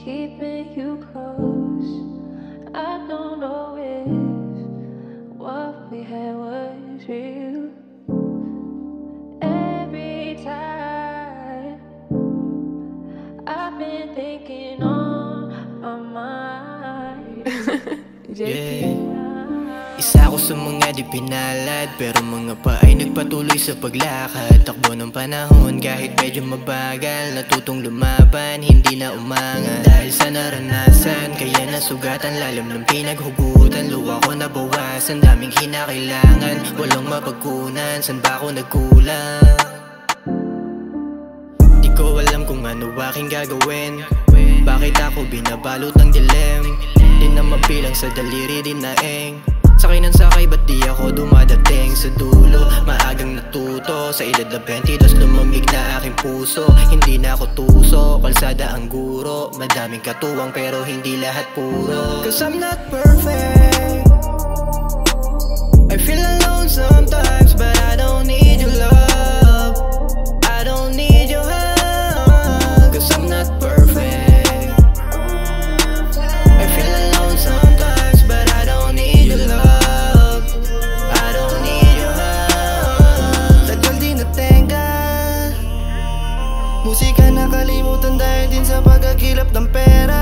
keeping you close. I don't know if what we had was real. Every time I've been thinking on my mind. Yeah. Isa ako sa mga di pinalad, pero mga pa ay nagpatuloy sa paglakad. Takbo ng panahon kahit medyo mabagal, natutong lumaban, hindi na umangat. Dahil sa naranasan, kaya nasugatan, lalim ng pinaghugutan. Luwa ko nabawasan, daming kinakailangan, walang mapagkunan, san ba ako nagkulang? Di ko alam kung ano aking gagawin, bakit ako binabalot ng dilim? Di na mabilang sa daliri din naeng, sakay ng sakay, ba't di ako dumadating sa dulo? Maagang natuto, sa edad na 22 lumamig na aking puso. Hindi na ako tuso, kalsada ang guro. Madaming katuwang pero hindi lahat puro. Cause I'm not perfect, I feel alone sometimes, but I don't need your love, I don't need your hug. Cause I'm not perfect, I feel alone sometimes, but I don't need your love. Musika nakalimutan dahil din sa pagkakilap ng pera.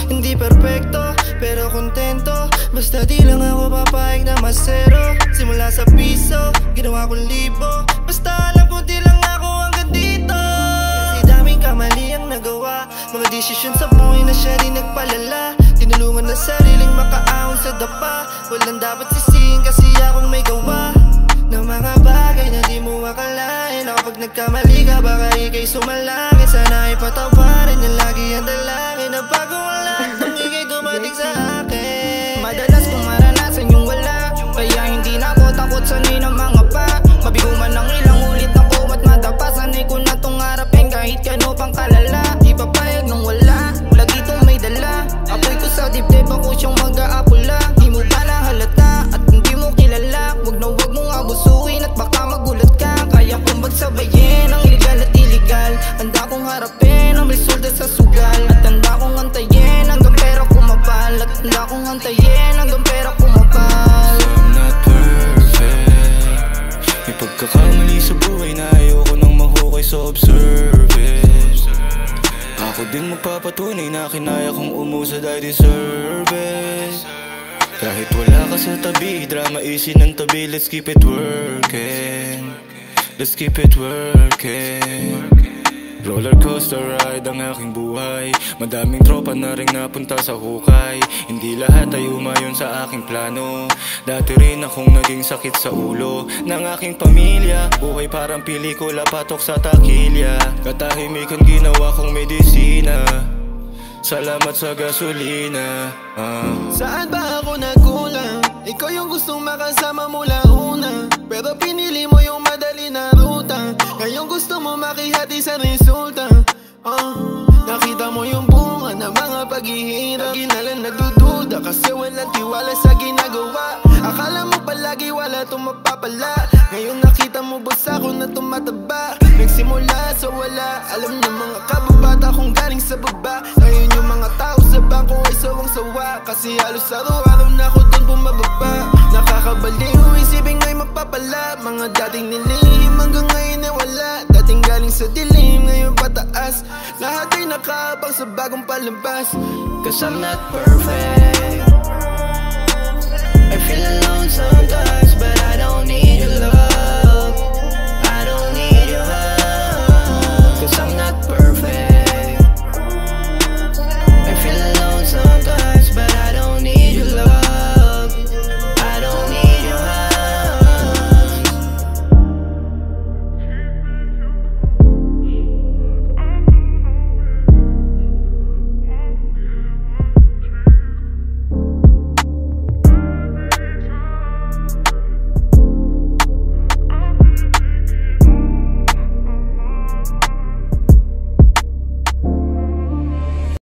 Hindi perfecto, pero kontento. Basta di lang ako papayag na masero. Simula sa piso, ginawa kong libo. Basta alam ko di lang ako hanggang dito. Kasi daming kamali ang nagawa, mga desisyon sa buhay na siya rin nagpalala. Tinulungan na sariling makaahon sa dapa. Walang dapat sisihin kasi akong may gawa na mga bagay na di mo akalain. Ako pag nagkamali ka, baka ika'y sumalangin. Sana ay patawarin na lagi ang dalangin na bago wala nung ika'y dumating sa akin. Madalas kong maranasan yung wala, kaya hindi na ako takot sanay ng mga pa. Mabigo man ng ilang ulit ako at madapa, sanay ko na tong harapin kahit kano pang kalala. Di papayag nung wala, lagi tong may dala. Apoy ko sa dibdib, ako siyang mag-aapula. Di mo ba nahalata at hindi mo kilala? Wag na wag mong abusuin at baka magulat ka. Kaya kong magsabayin ang legal at illegal. Handa kong harapin ang resulta sa sugal. At handa kong antayin hanggang pera kumapal. At handa kong antayin hanggang pera kumapal. I'm not perfect, may pagkakamali sa buhay na ayoko nang mahukay sa observice. Ako din magpapatunay na kinaya kong umusad, I deserve it. Kahit wala ka sa tabi, drama easy ng tabi. Let's keep it working, let's keep it working. Roller coaster ride ang aking buhay, madaming tropa na rin napunta sa hukay. Hindi lahat ay umayon sa aking plano. Dati rin akong naging sakit sa ulo ng aking pamilya. Buhay parang pelikula, patok sa takilya. Katahimikan ginawa kong medisina, salamat sa gasolina. Saan ba ako nagkulang? Ikaw yung gustong makasama mula una, pero pinili mo yung madali na ruta. Ngayon gusto mo makihati sa resulta. Nakita mo yung bunga ng mga paghihirap. Lagi na lang nagdududa kasi walang tiwala sa ginagawa. Akala mo palagi wala itong mapapala. Ngayon nakita mo boss ako na tumataba. Nagsimula sa wala, alam ng mga kababata kong galing sa baba. Ngayon yung mga tao sa bangko ay sawang-sawa, kasi halos araw-araw na ako dun bumababa. Nakakabaliw isipin nga'y mapapala. Mga dating nilihim hanggang ngayon ay wala. Dating galing sa dilim, ngayon pataas. Lahat ay nakaabang sa bagong palabas. Cause I'm not perfect, I feel alone sometimes.